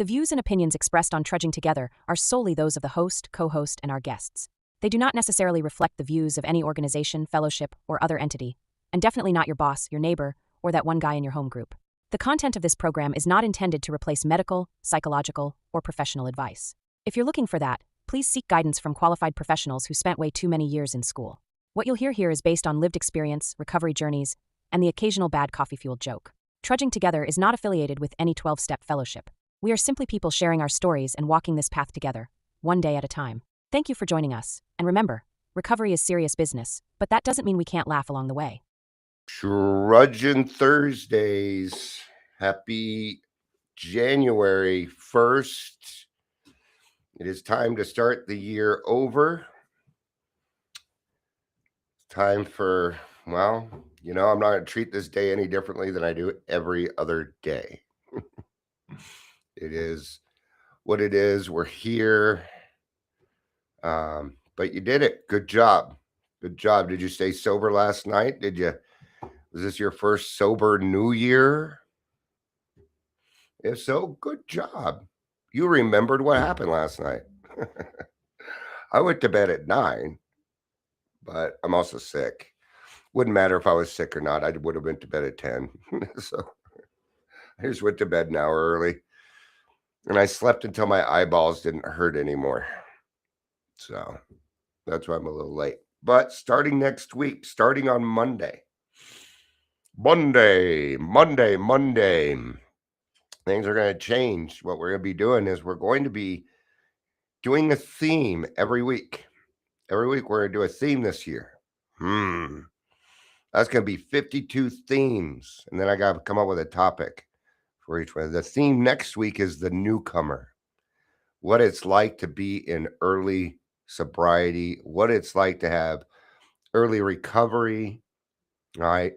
The views and opinions expressed on Trudging Together are solely those of the host, co-host, and our guests. They do not necessarily reflect the views of any organization, fellowship, or other entity, and definitely not your boss, your neighbor, or that one guy in your home group. The content of this program is not intended to replace medical, psychological, or professional advice. If you're looking for that, please seek guidance from qualified professionals who spent way too many years in school. What you'll hear here is based on lived experience, recovery journeys, and the occasional bad coffee-fueled joke. Trudging Together is not affiliated with any 12-step fellowship. We are simply people sharing our stories and walking this path together, one day at a time. Thank you for joining us, and remember, recovery is serious business, but that doesn't mean we can't laugh along the way. Trudging Thursdays. Happy January 1st. It is time to start the year over. It's time for, I'm not going to treat this day any differently than I do every other day. It is what it is. We're here. But you did it. Good job. Good job. Did you stay sober last night? Was this your first sober New Year? If so, good job. You remembered what happened last night. I went to bed at 9, but I'm also sick. Wouldn't matter if I was sick or not. I would have went to bed at 10. So I just went to bed an hour early. And I slept until my eyeballs didn't hurt anymore. So that's why I'm a little late. But starting next week, starting on Monday, things are going to change. What we're going to be doing is we're going to be doing a theme every week. Every week we're going to do a theme this year. That's going to be 52 themes. And then I got to come up with a topic for each one. The theme next week is the newcomer. What it's like to be in early sobriety, what it's like to have early recovery. All right.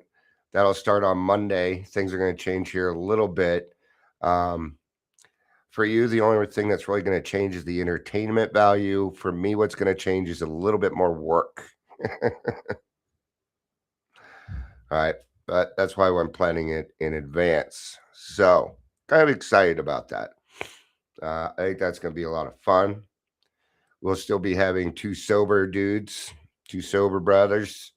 That'll start on Monday. Things are going to change here a little bit. For you, the only thing that's really going to change is the entertainment value. For me, what's going to change is a little bit more work. All right. But that's why I'm planning it in advance. So kind of excited about that. I think that's going to be a lot of fun. We'll still be having two sober dudes, two sober brothers,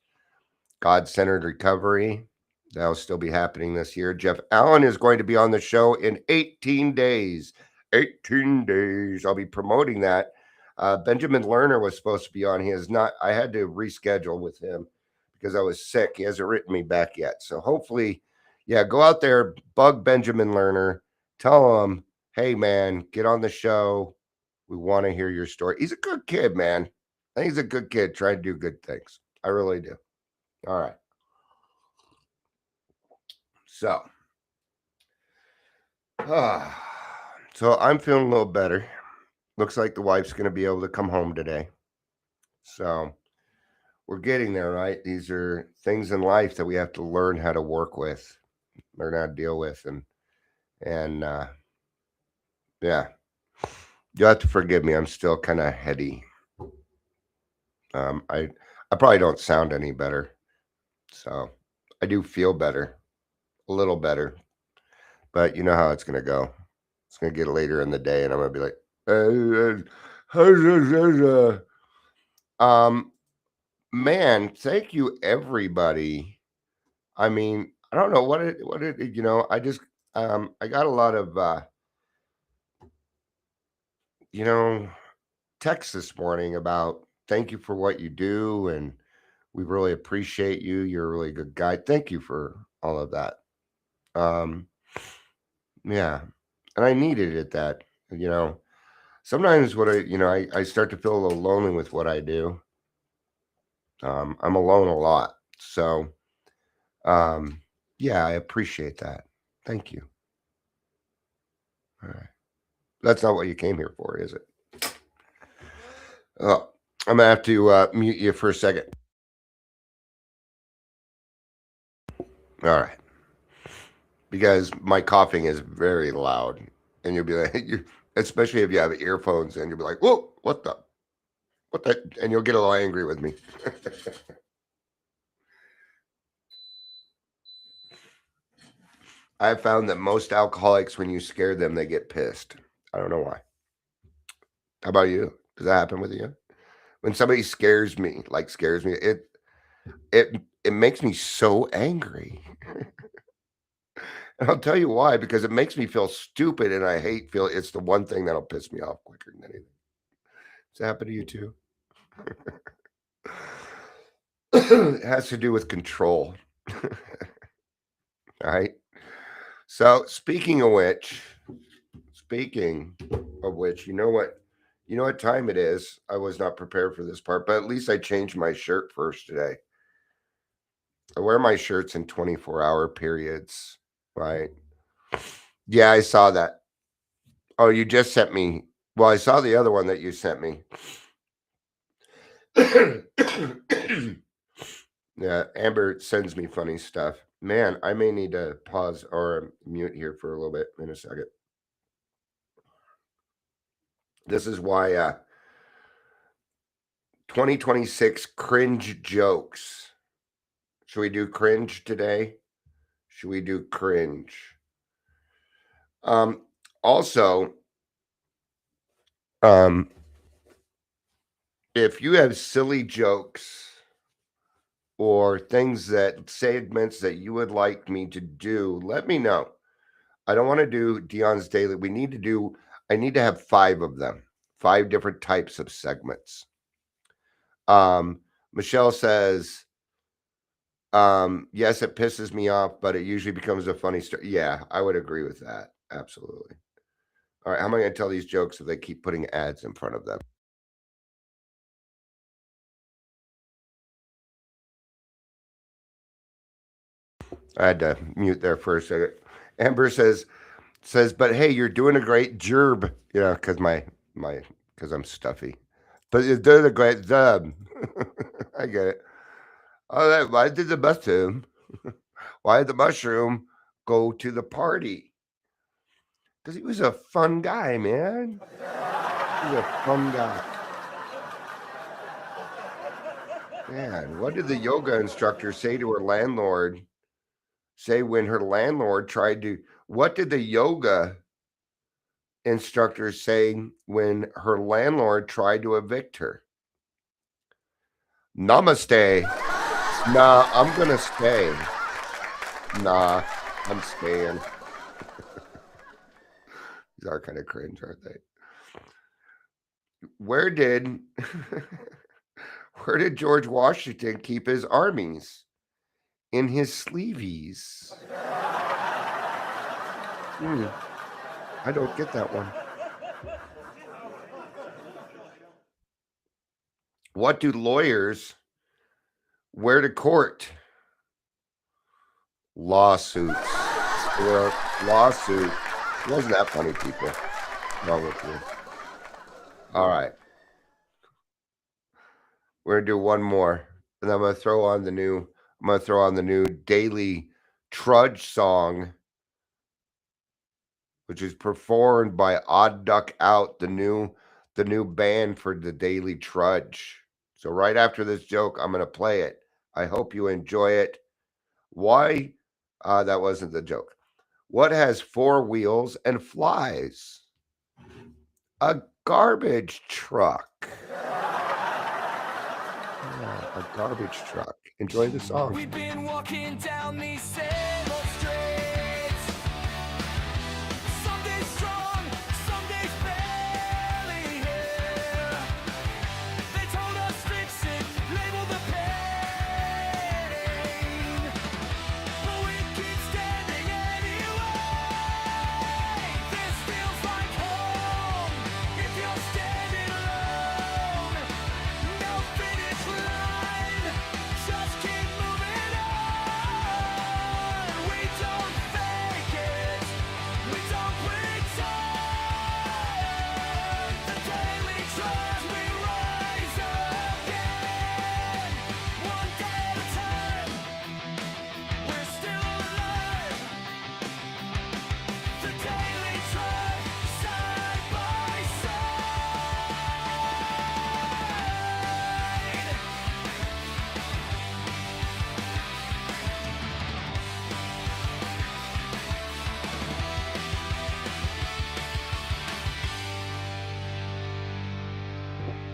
God-centered recovery. That'll still be happening this year. Jeff Allen is going to be on the show in 18 days. 18 days. I'll be promoting that. Benjamin Lerner was supposed to be on. He is not. I had to reschedule with him because I was sick. He hasn't written me back yet. So hopefully, go out there, bug Benjamin Lerner, tell him, hey, man, get on the show. We want to hear your story. He's a good kid, man. I think he's a good kid trying to do good things. I really do. All right. So I'm feeling a little better. Looks like the wife's going to be able to come home today. So we're getting there, right? These are things in life that we have to learn how to work with, learn how to deal with. And you have to forgive me. I'm still kind of heady. I probably don't sound any better. So I do feel better, a little better, but you know how it's going to go. It's going to get later in the day and I'm going to be like, man, thank you everybody. I mean, I don't know what I just, I got a lot of, texts this morning about thank you for what you do. And we really appreciate you. You're a really good guy. Thank you for all of that. Yeah. And I needed it that, sometimes what I start to feel a little lonely with what I do. I'm alone a lot. So, I appreciate that. Thank you. All right. That's not what you came here for, is it? Oh, I'm going to have to mute you for a second. All right. Because my coughing is very loud. And you'll be like, especially if you have earphones in, you'll be like, whoa, what the? And you'll get a little angry with me. I've found that most alcoholics, when you scare them, they get pissed. I don't know why. How about you? Does that happen with you? When somebody scares me, it makes me so angry. And I'll tell you why, because it makes me feel stupid and I hate feel it's the one thing that'll piss me off quicker than anything. Does that happen to you too? It has to do with control. All right. So speaking of which, you know what time it is? I was not prepared for this part, but at least I changed my shirt first today. I wear my shirts in 24-hour periods, right? Yeah, I saw that. Oh, you just sent me. Well, I saw the other one that you sent me. Yeah, Amber sends me funny stuff. Man, I may need to pause or mute here for a little bit in a second. This is why 2026 cringe jokes. Should we do cringe today? Should we do cringe? Also, if you have silly jokes or segments that you would like me to do, let me know. I don't want to do Dion's Daily. I need to have 5 of them, 5 different types of segments. Michelle says, yes, it pisses me off, but it usually becomes a funny story. Yeah, I would agree with that. Absolutely. All right, how am I going to tell these jokes if they keep putting ads in front of them? I had to mute there for a second. Amber says, but hey, you're doing a great job. Yeah, because because I'm stuffy. But you're doing a great job. I get it. Oh, why did the mushroom? Why did the mushroom go to the party? Because he was a fun guy, man. He was a fun guy. Man, what did the yoga instructor say to her landlord? Say when her landlord tried to. What did the yoga instructor say when her landlord tried to evict her? Namaste. Nah, I'm gonna stay. Nah, I'm staying. These are kind of cringe, aren't they? Where did George Washington keep his armies? In his sleeveys. I don't get that one. What do lawyers wear to court? Lawsuits. Or lawsuit. Wasn't that funny, people? What's wrong with you? All right. We're gonna do one more, and I'm gonna throw on the new Daily Trudge song, which is performed by Odd Duck Out, the new band for the Daily Trudge. So right after this joke, I'm gonna play it. I hope you enjoy it. Why? That wasn't the joke. What has 4 wheels and flies? A garbage truck. Yeah, a garbage truck. Enjoy the song. We've been walking down these same old streets. Some days strong, some days barely here. They told us fix it, label the pain. But we keep standing anyway. This feels like home if you're standing alone. No finish line, just keep moving on.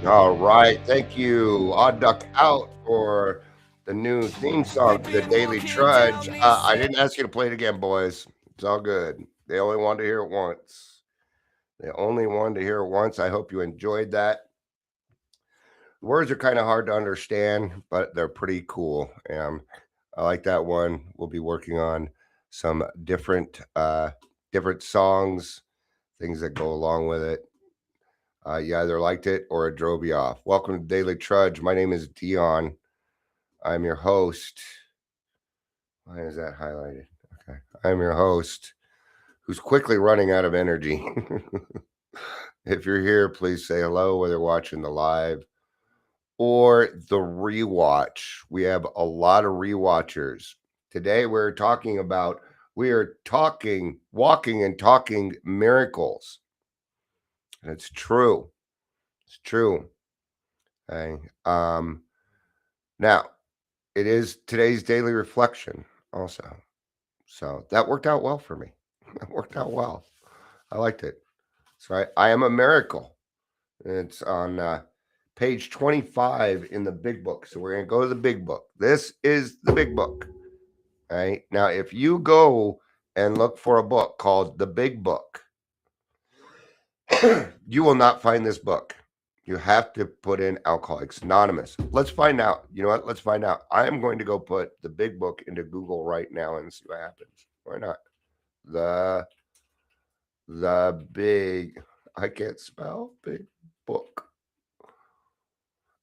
All right. Thank you, Odd Duck Out, for the new theme song to the Daily Trudge. I didn't ask you to play it again, boys. It's all good. They only wanted to hear it once. They only wanted to hear it once. I hope you enjoyed that. The words are kind of hard to understand, but they're pretty cool. I like that one. We'll be working on some different songs, things that go along with it. You either liked it or it drove you off. Welcome to Daily Trudge. My name is Dion. I'm your host. Why is that highlighted? Okay. I'm your host who's quickly running out of energy. If you're here, please say hello, whether watching the live or the rewatch. We have a lot of rewatchers. Today we are talking, walking and talking miracles. And it's true. It's true. Okay. Now, it is today's daily reflection also. So that worked out well for me. That worked out well. I liked it. That's right. I am a miracle. It's on page 25 in the big book. So we're going to go to the big book. This is the big book. All right. Now, if you go and look for a book called The Big Book, you will not find this book. You have to put in Alcoholics Anonymous. Let's find out. You know what? Let's find out. I am going to go put The Big Book into Google right now and see what happens. Why not? The big, I can't spell big book.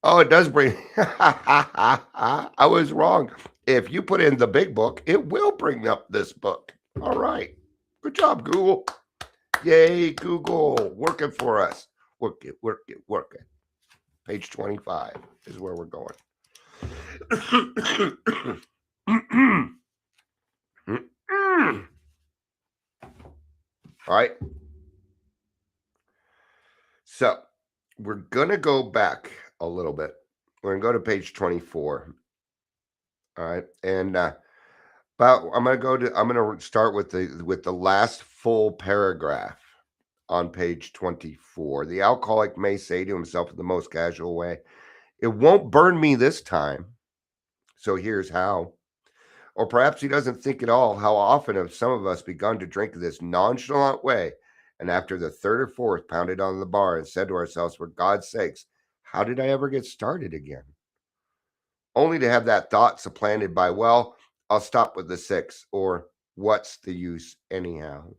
Oh, it does bring, I was wrong. If you put in The Big Book, it will bring up this book. All right. Good job, Google. Yay, Google. Working for us. Work it. Page 25 is where we're going. All right. So we're going to go back a little bit. We're going to go to page 24. All right. And I'm going to start with the last full paragraph on page 24. The alcoholic may say to himself in the most casual way, "It won't burn me this time. So here's how." Or perhaps he doesn't think at all. How often have some of us begun to drink this nonchalant way, and after the third or fourth pounded on the bar and said to ourselves, "For God's sakes, how did I ever get started again?" Only to have that thought supplanted by, "Well, I'll stop with the 6," or "What's the use anyhow?"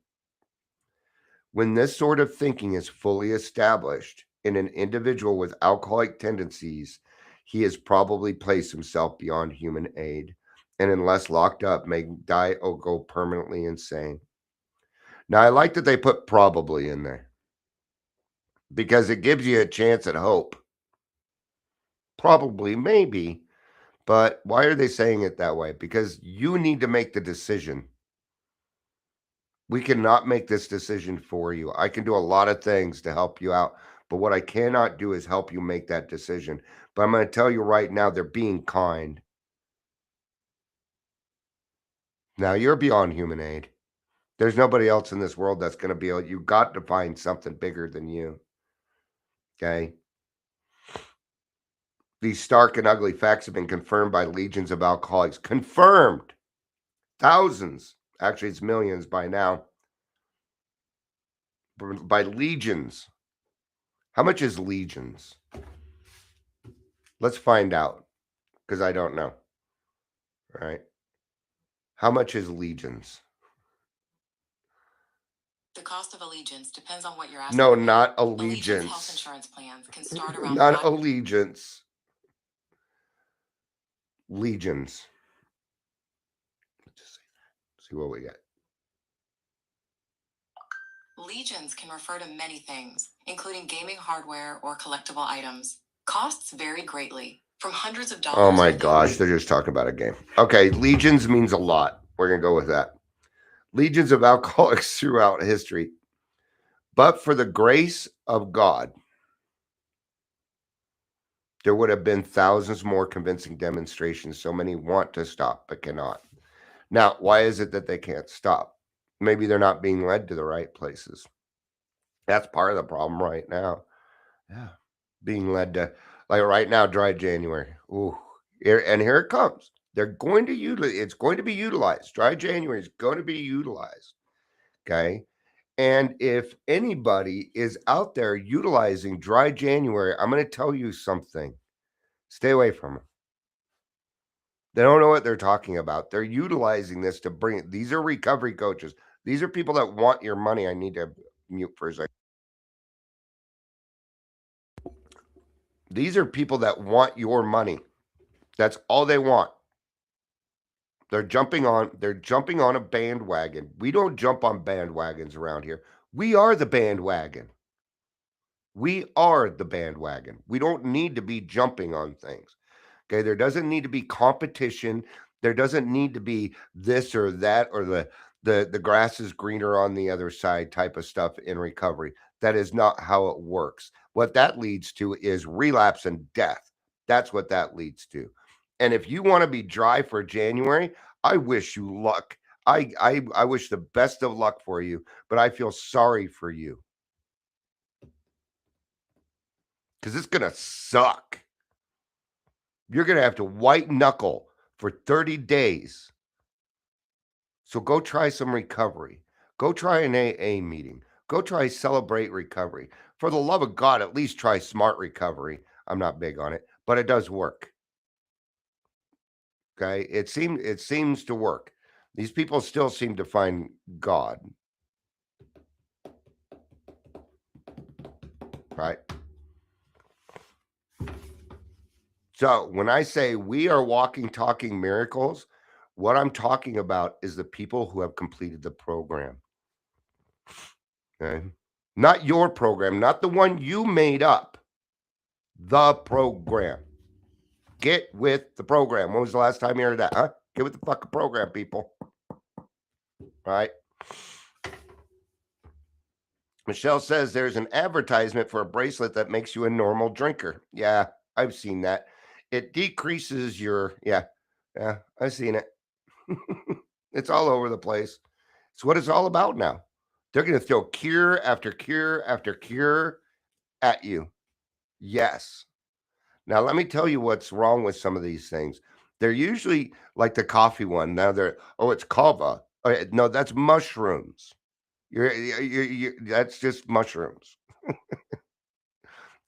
When this sort of thinking is fully established in an individual with alcoholic tendencies, he has probably placed himself beyond human aid, and unless locked up, may die or go permanently insane. Now, I like that they put "probably" in there because it gives you a chance at hope. Probably, maybe, but why are they saying it that way? Because you need to make the decision. We cannot make this decision for you. I can do a lot of things to help you out, but what I cannot do is help you make that decision. But I'm going to tell you right now, they're being kind. Now, you're beyond human aid. There's nobody else in this world that's going to be able. You got to find something bigger than you. Okay? These stark and ugly facts have been confirmed by legions of alcoholics. Confirmed. Thousands. Actually, it's millions by now. By legions. How much is legions? Let's find out, because I don't know. All right. How much is legions? The cost of allegiance depends on what you're asking. No, not Allegiance health allegiance. insurance plans can start around Not 5 allegiance. Legions. Let's just say that. See what we get. Legions can refer to many things, including gaming hardware or collectible items. Costs vary greatly, from hundreds of dollars. Oh my gosh, they're just talking about a game. Okay, legions means a lot. We're going to go with that. Legions of alcoholics throughout history. But for the grace of God, there would have been thousands more convincing demonstrations. So many want to stop but cannot. Now, why is it that they can't stop? Maybe they're not being led to the right places. That's part of the problem right now. Yeah. being led to, like right now, dry January. Ooh, and here it comes. They're going to utilize. It's going to be utilized. Dry January is going to be utilized. Okay. And if anybody is out there utilizing dry January, I'm going to tell you something. Stay away from them. They don't know what they're talking about. They're utilizing this to bring. These are recovery coaches. These are people that want your money. I need to mute for a second. These are people that want your money. That's all they want. They're jumping on a bandwagon. We don't jump on bandwagons around here. We are the bandwagon. We are the bandwagon. We don't need to be jumping on things. Okay, there doesn't need to be competition. There doesn't need to be this or that or the grass is greener on the other side type of stuff in recovery. That is not how it works. What that leads to is relapse and death. That's what that leads to. And if you want to be dry for January, I wish you luck. I wish the best of luck for you, but I feel sorry for you. Because it's going to suck. You're going to have to white knuckle for 30 days. So go try some recovery. Go try an AA meeting. Go try Celebrate Recovery. For the love of God, at least try Smart Recovery. I'm not big on it, but it does work. Okay? It seems to work. These people still seem to find God. Right? So when I say we are walking, talking miracles, what I'm talking about is the people who have completed the program. Okay? Not your program, not the one you made up. The program. Get with the program. When was the last time you heard that? Huh? Get with the fucking program, people. Right? Michelle says there's an advertisement for a bracelet that makes you a normal drinker. Yeah, I've seen that. It decreases your, yeah, I've seen it. It's all over the place. It's what it's all about now. They're going to throw cure after cure after cure at you. Yes. Now, let me tell you what's wrong with some of these things. They're usually like the coffee one. Now it's kava. Oh, no, that's mushrooms. That's just mushrooms.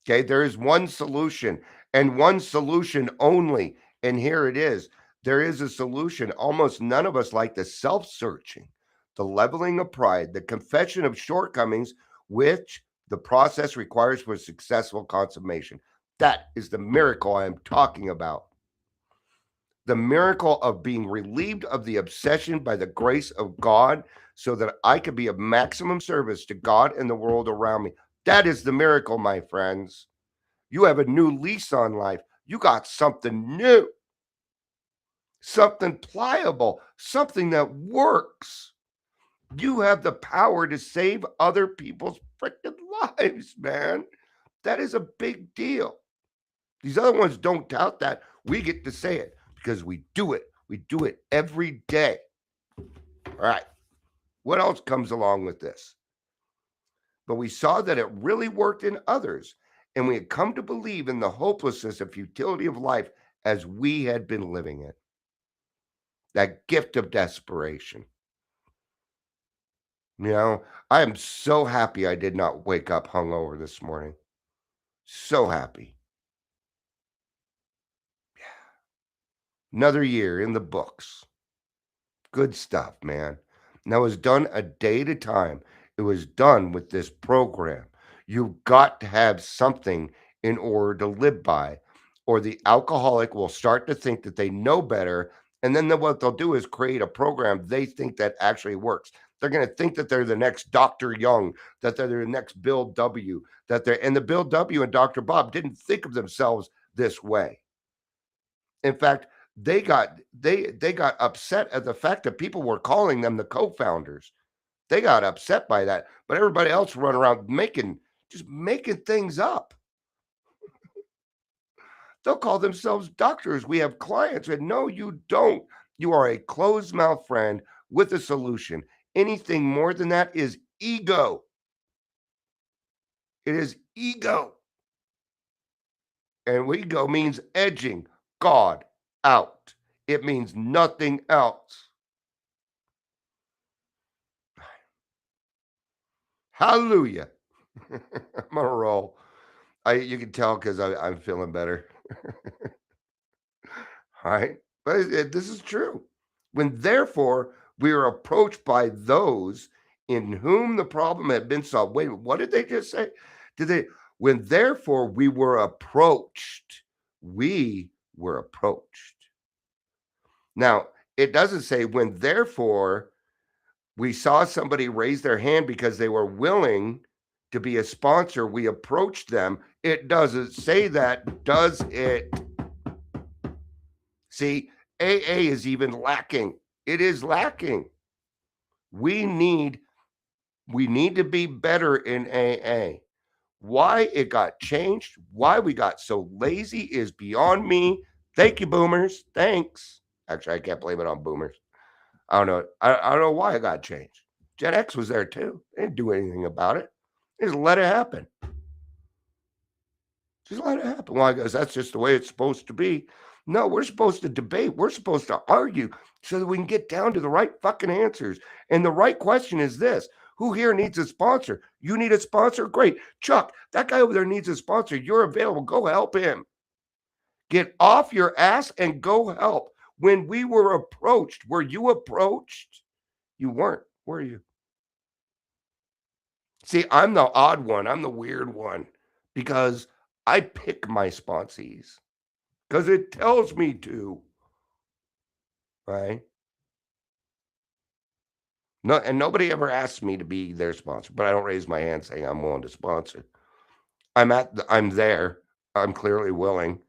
Okay, there is one solution and one solution only. And here it is. There is a solution. Almost none of us like the self-searching, the leveling of pride, the confession of shortcomings, which the process requires for successful consummation. That is the miracle I am talking about. The miracle of being relieved of the obsession by the grace of God so that I could be of maximum service to God and the world around me. That is the miracle, my friends. You have a new lease on life. You got something new, something pliable, something that works. You have the power to save other people's freaking lives, man. That is a big deal. These other ones don't doubt that. We get to say it because we do it. We do it every day. All right. What else comes along with this? But we saw that it really worked in others, and we had come to believe in the hopelessness and futility of life as we had been living it. That gift of desperation. You know, I am so happy I did not wake up hungover this morning. So happy. Yeah. Another year in the books. Good stuff, man. And that was done a day at a time. It was done with this program. You've got to have something in order to live by, or the alcoholic will start to think that they know better. And then what they'll do is create a program they think that actually works. They're going to think that they're the next Dr. Young, that they're the next Bill W., and the Bill W. and Dr. Bob didn't think of themselves this way. In fact, they got upset at the fact that people were calling them the co-founders. They got upset by that, but everybody else run around just making things up. They'll call themselves doctors. We have clients, and no, you don't. You are a closed mouth friend with a solution. Anything more than that is ego. It is ego. And ego means edging God out. It means nothing else. Hallelujah. I'm on a roll. You can tell because I'm feeling better. All right. But this is true. When therefore we are approached by those in whom the problem had been solved. Wait, what did they just say? When therefore we were approached, we were approached. Now, it doesn't say when therefore we saw somebody raise their hand because they were willing to be a sponsor, we approached them. It doesn't say that, does it? See, AA is even lacking. It is lacking. We need to be better in AA. Why it got changed, why we got so lazy is beyond me. Thank you, boomers. Thanks. Actually, I can't blame it on boomers. I don't know. I don't know why it got changed. Gen X was there too. They didn't do anything about it. They just let it happen. Just let it happen. Well, I guess that's just the way it's supposed to be. No, we're supposed to debate. We're supposed to argue so that we can get down to the right fucking answers. And the right question is this: who here needs a sponsor? You need a sponsor? Great. Chuck, that guy over there needs a sponsor. You're available. Go help him. Get off your ass and go help. When we were approached, were you approached? You weren't, were you? See, I'm the odd one. I'm the weird one because I pick my sponsees because it tells me to, right? No, and nobody ever asks me to be their sponsor, but I don't raise my hand saying I'm willing to sponsor. I'm there. I'm clearly willing.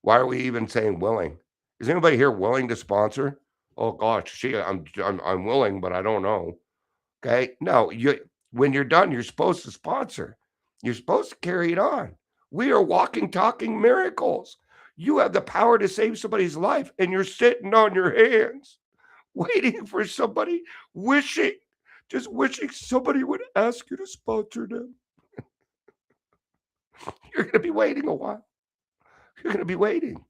Why are we even saying willing? Is anybody here willing to sponsor? Oh gosh, I'm willing, but I don't know. Okay, no, when you're done, you're supposed to sponsor. You're supposed to carry it on. We are walking, talking miracles. You have the power to save somebody's life, and you're sitting on your hands, waiting for somebody, just wishing somebody would ask you to sponsor them. You're going to be waiting a while. You're going to be waiting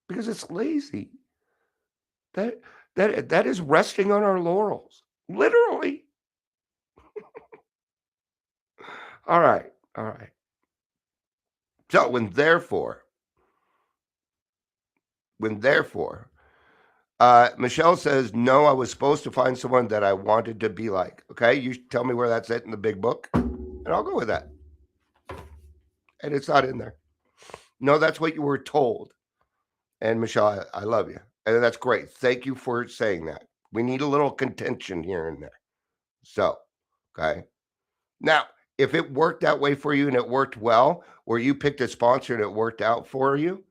because it's lazy. That is resting on our laurels, literally. All right. So when therefore, Michelle says, no, I was supposed to find someone that I wanted to be like. Okay, you tell me where that's at in the big book, and I'll go with that. And it's not in there. No, that's what you were told. And Michelle, I love you. And that's great. Thank you for saying that. We need a little contention here and there. So, okay. Now, if it worked that way for you and it worked well, where you picked a sponsor and it worked out for you,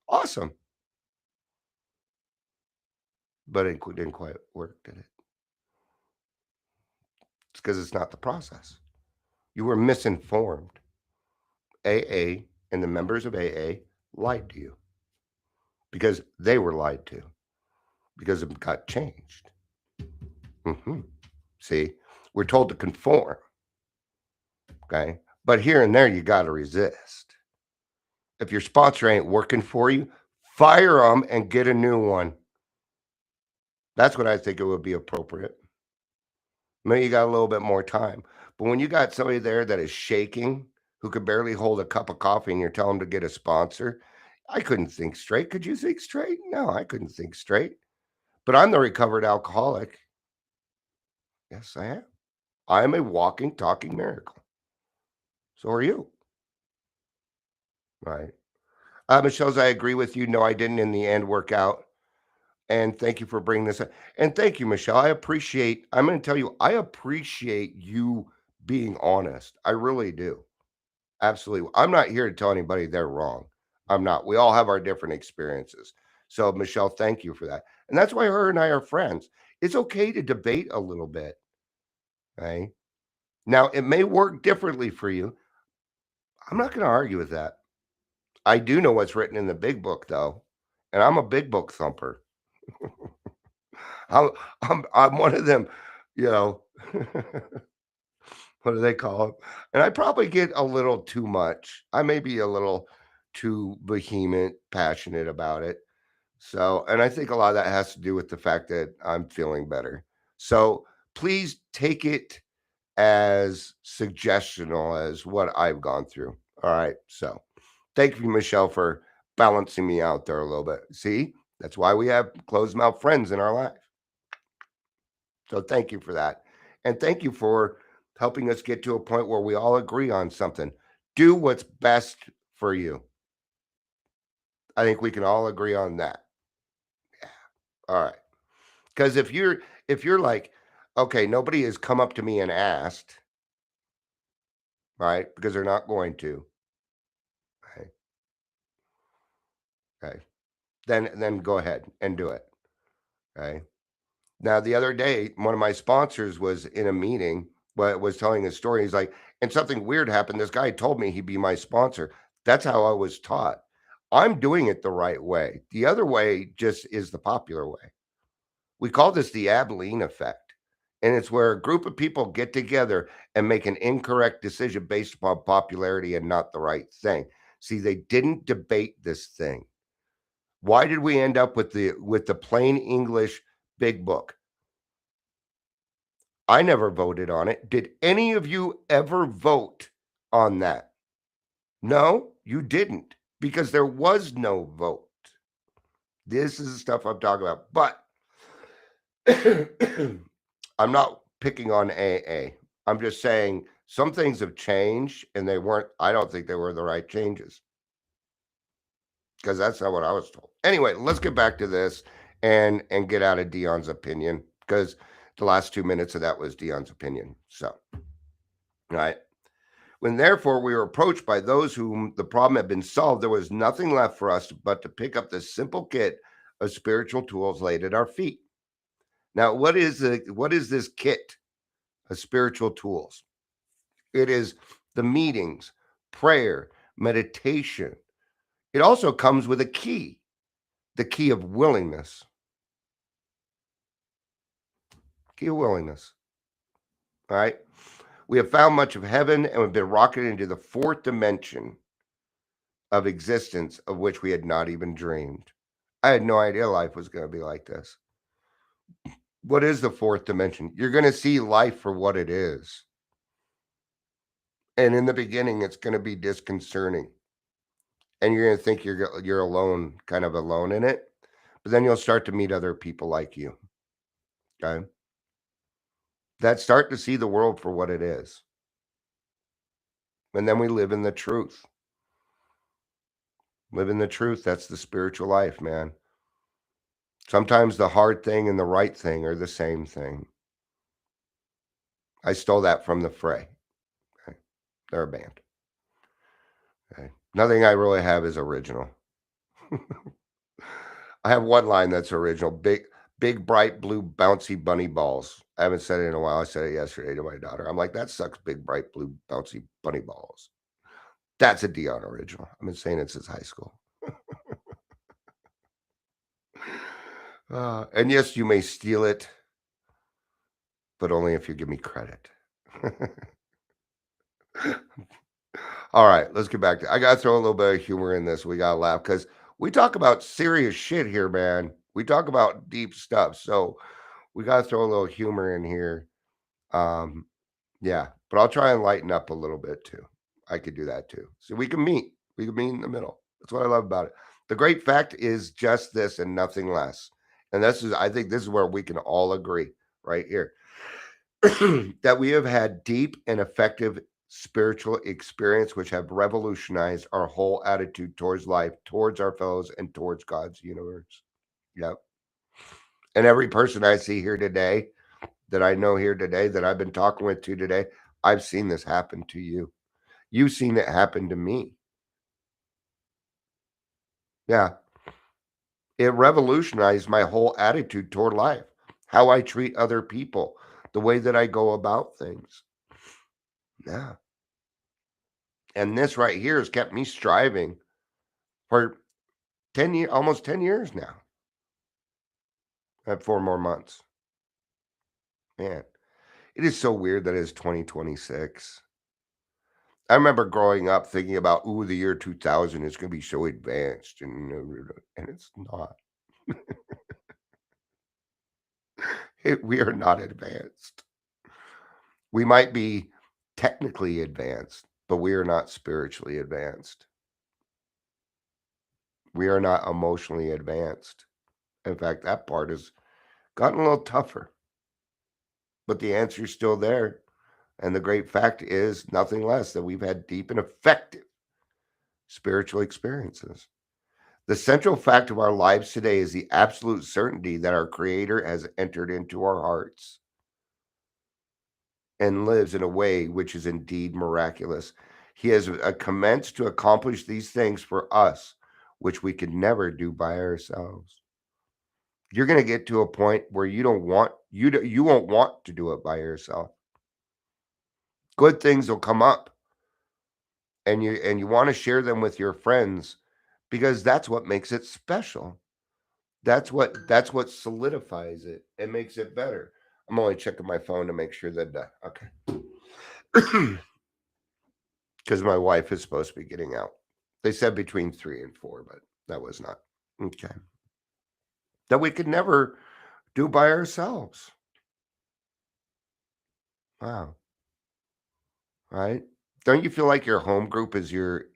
awesome. But it didn't quite work, did it? It's because it's not the process. You were misinformed. AA and the members of AA lied to you because they were lied to because it got changed. See, we're told to conform. Okay. But here and there, you got to resist. If your sponsor ain't working for you, fire them and get a new one. That's what I think it would be appropriate. Maybe you got a little bit more time. But when you got somebody there that is shaking, who could barely hold a cup of coffee, and you're telling them to get a sponsor, I couldn't think straight. Could you think straight? No, I couldn't think straight. But I'm the recovered alcoholic. Yes, I am. I'm a walking, talking miracle. So are you. Right. Michelle's, I agree with you. No, I didn't in the end work out. And thank you for bringing this up. And thank you, Michelle. I'm going to tell you, I appreciate you being honest. I really do. Absolutely. I'm not here to tell anybody they're wrong. I'm not. We all have our different experiences. So, Michelle, thank you for that. And that's why her and I are friends. It's okay to debate a little bit. Right? Now, it may work differently for you. I'm not going to argue with that. I do know what's written in the big book, though. And I'm a big book thumper. I'm one of them, you know. what do they call it? And I probably get a little too much. I may be a little too vehement, passionate about it. So, and I think a lot of that has to do with the fact that I'm feeling better. So please take it as suggestional as what I've gone through. All right. So thank you, Michelle, for balancing me out there a little bit. See, that's why we have closed mouth friends in our life. So thank you for that. And thank you for helping us get to a point where we all agree on something. Do what's best for you. I think we can all agree on that. All right. Because if you're like, okay, nobody has come up to me and asked, right? Because they're not going to. Okay. Okay. Then go ahead and do it. Okay. Now the other day, one of my sponsors was in a meeting, but was telling a story. He's like, and something weird happened. This guy told me he'd be my sponsor. That's how I was taught. I'm doing it the right way. The other way just is the popular way. We call this the Abilene effect. And it's where a group of people get together and make an incorrect decision based upon popularity and not the right thing. See, they didn't debate this thing. Why did we end up with the plain English big book? I never voted on it. Did any of you ever vote on that? No, you didn't, because there was no vote. This is the stuff I'm talking about. But I'm not picking on AA. I'm just saying some things have changed and I don't think they were the right changes, because that's not what I was told. Anyway, let's get back to this and get out of Dion's opinion, because the last 2 minutes of that was Dion's opinion. So, right. When therefore we were approached by those whom the problem had been solved, there was nothing left for us but to pick up the simple kit of spiritual tools laid at our feet. Now, what is this kit of spiritual tools? It is the meetings, prayer, meditation. It also comes with a key, the key of willingness. Key of willingness. All right. We have found much of heaven and we've been rocketed into the fourth dimension of existence of which we had not even dreamed. I had no idea life was going to be like this. What is the fourth dimension? You're going to see life for what it is. And in the beginning, it's going to be disconcerting. And you're going to think you're alone, kind of alone in it. But then you'll start to meet other people like you. Okay? That start to see the world for what it is. And then we live in the truth. Live in the truth. That's the spiritual life, man. Sometimes the hard thing and the right thing are the same thing. I stole that from the Fray. Okay? They're a band. Okay? Nothing I really have is original. I have one line that's original. Big, bright, blue, bouncy bunny balls. I haven't said it in a while. I said it yesterday to my daughter. I'm like, that sucks, big, bright, blue, bouncy bunny balls. That's a Dion original. I've been saying it since high school. And yes, you may steal it, but only if you give me credit. All right, let's get back to. I gotta throw a little bit of humor in this. We gotta laugh because we talk about serious shit here, man. We talk about deep stuff, so we gotta throw a little humor in here. Um, yeah, but I'll try and lighten up a little bit too. I could do that too. So we can meet. We can meet in the middle. That's what I love about it. The great fact is just this and nothing less. And I think this is where we can all agree right here. That we have had deep and effective spiritual experience which have revolutionized our whole attitude towards life, towards our fellows, and towards God's universe. Yep. And every person I see here today, that I know here today, that I've been talking with to today, I've seen this happen to you. You've seen it happen to me. Yeah. It revolutionized my whole attitude toward life, how I treat other people, the way that I go about things. Yeah. And this right here has kept me striving for 10 years, almost 10 years now. I have 4 more months. Man, It is so weird that it's 2026. I remember growing up thinking about, ooh, the year 2000 is going to be so advanced, and it's not. We are not advanced. We might be technically advanced, but we are not spiritually advanced. We are not emotionally advanced. In fact, that part has gotten a little tougher, but the answer is still there. And the great fact is nothing less that we've had deep and effective spiritual experiences. The central fact of our lives today is the absolute certainty that our Creator has entered into our hearts and lives in a way which is indeed miraculous. He has commenced to accomplish these things for us, which we could never do by ourselves. You're going to get to a point where you won't want to do it by yourself. Good things will come up, and you want to share them with your friends because that's what makes it special. That's what solidifies it and makes it better. I'm only checking my phone to make sure that okay. Because my wife is supposed to be getting out. They said between 3 and 4, but that was not. Okay. That we could never do by ourselves. Wow. Right? Don't you feel like your home group is your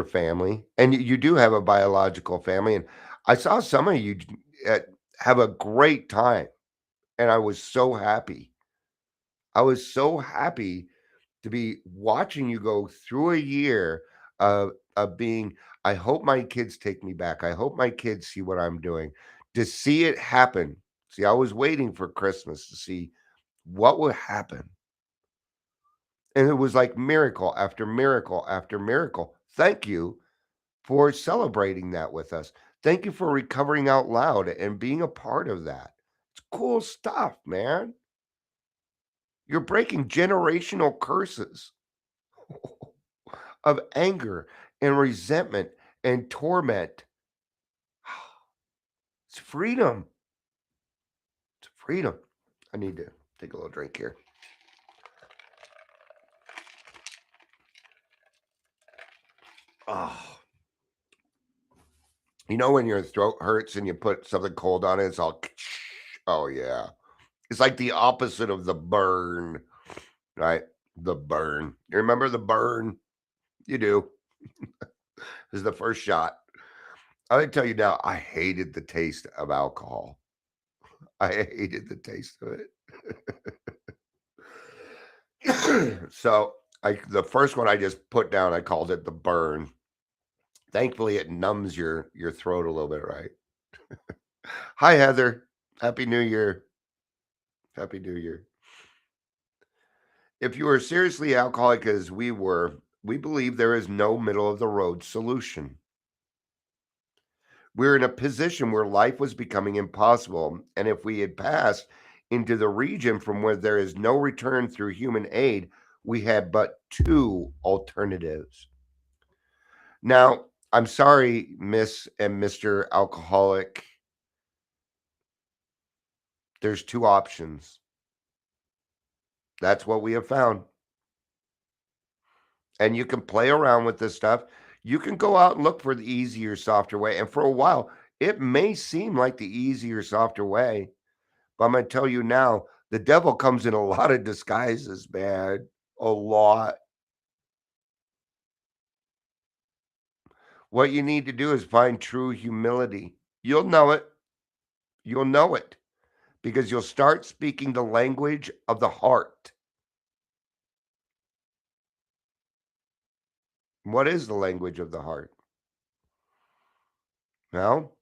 family? And you do have a biological family, and I saw some of you uh, have a great time, and I was so happy. I was so happy to be watching you go through a year of being, I hope my kids take me back. I hope my kids see what I'm doing. To see it happen. See, I was waiting for Christmas to see what would happen. And it was like miracle after miracle after miracle. Thank you for celebrating that with us. Thank you for recovering out loud and being a part of that. It's cool stuff, man. You're breaking generational curses of anger and resentment and torment. It's freedom. It's freedom. I need to take a little drink here. Oh, you know when your throat hurts and you put something cold on it, it's all, oh yeah. It's like the opposite of the burn, right? The burn. You remember the burn? You do. This is the first shot. I can tell you now, I hated the taste of alcohol. I hated the taste of it. So the first one I just put down, I called it the burn. Thankfully, it numbs your throat a little bit, right? Hi, Heather. Happy New Year. Happy New Year. If you are seriously alcoholic as we were, we believe there is no middle of the road solution. We're in a position where life was becoming impossible, and if we had passed into the region from where there is no return through human aid, we had but two alternatives. Now, I'm sorry, Miss and Mr. Alcoholic. There's two options. That's what we have found. And you can play around with this stuff. You can go out and look for the easier, softer way. And for a while, it may seem like the easier, softer way. But I'm going to tell you now, the devil comes in a lot of disguises, man. A lot. What you need to do is find true humility. You'll know it. You'll know it because you'll start speaking the language of the heart. What is the language of the heart? Well,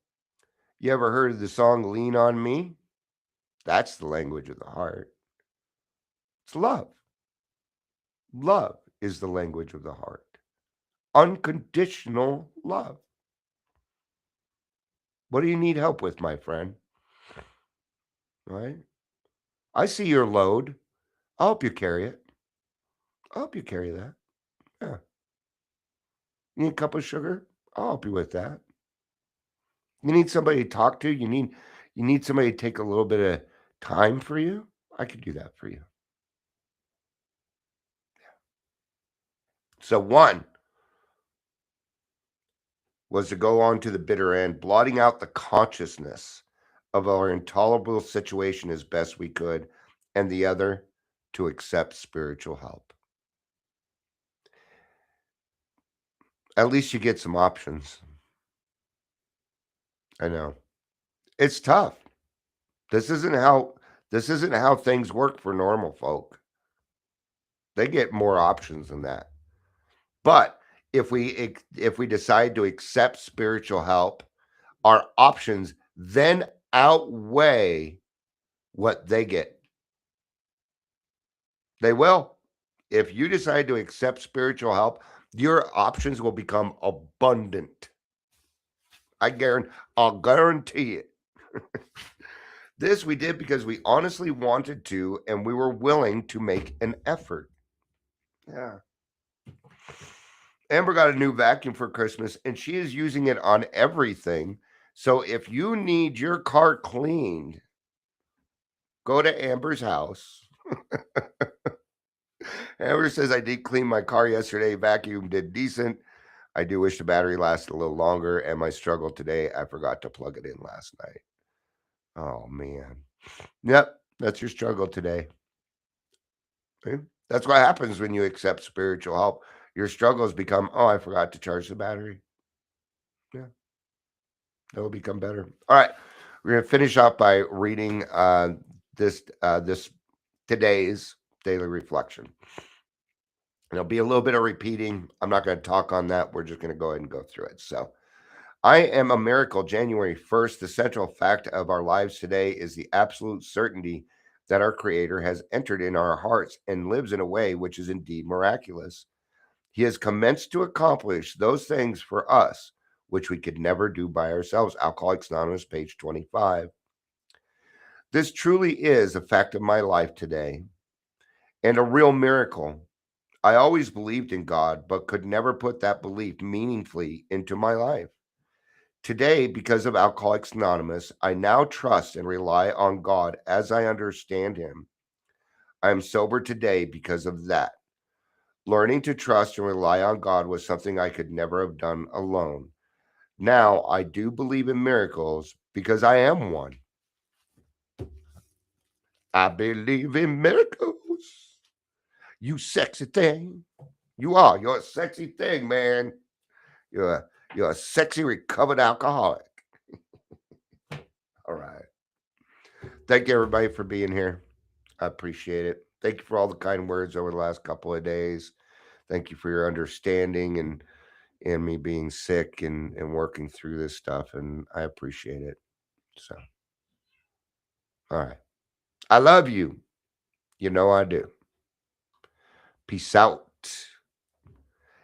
you ever heard of the song Lean on Me? That's the language of the heart. It's love. Love is the language of the heart. Unconditional love. What do you need help with, my friend? Right? I see your load. I'll help you carry it. I'll help you carry that. Yeah. You need a cup of sugar? I'll help you with that. You need somebody to talk to? You need somebody to take a little bit of time for you, I could do that for you. So one was to go on to the bitter end, blotting out the consciousness of our intolerable situation as best we could, and the other to accept spiritual help. At least you get some options. I know. It's tough. This isn't how things work for normal folk. They get more options than that. But if we decide to accept spiritual help, our options then outweigh what they get. They will. If you decide to accept spiritual help, your options will become abundant. I'll guarantee it. This we did because we honestly wanted to and we were willing to make an effort. Yeah. Amber got a new vacuum for Christmas and she is using it on everything. So if you need your car cleaned, go to Amber's house. Amber says, I did clean my car yesterday. Vacuum did decent. I do wish the battery lasted a little longer. And my struggle today, I forgot to plug it in last night. Oh, man. Yep. That's your struggle today. Okay? That's what happens when you accept spiritual help. Your struggles become, oh, I forgot to charge the battery. Yeah. That will become better. All right. We're going to finish up by reading this today's daily reflection. There'll be a little bit of repeating. I'm not going to talk on that. We're just going to go ahead and go through it. So, I am a miracle. January 1st. The central fact of our lives today is the absolute certainty that our Creator has entered in our hearts and lives in a way which is indeed miraculous. He has commenced to accomplish those things for us which we could never do by ourselves. Alcoholics Anonymous, page 25. This truly is a fact of my life today and a real miracle. I always believed in God, but could never put that belief meaningfully into my life. Today, because of Alcoholics Anonymous, I now trust and rely on God as I understand Him. I am sober today because of that. Learning to trust and rely on God was something I could never have done alone. Now, I do believe in miracles because I am one. I believe in miracles. You sexy thing. You are. You're a sexy thing, man. You're a sexy recovered alcoholic. All right. Thank you, everybody, for being here. I appreciate it. Thank you for all the kind words over the last couple of days. Thank you for your understanding and me being sick and working through this stuff. And I appreciate it. So, all right. I love you. You know I do. Peace out.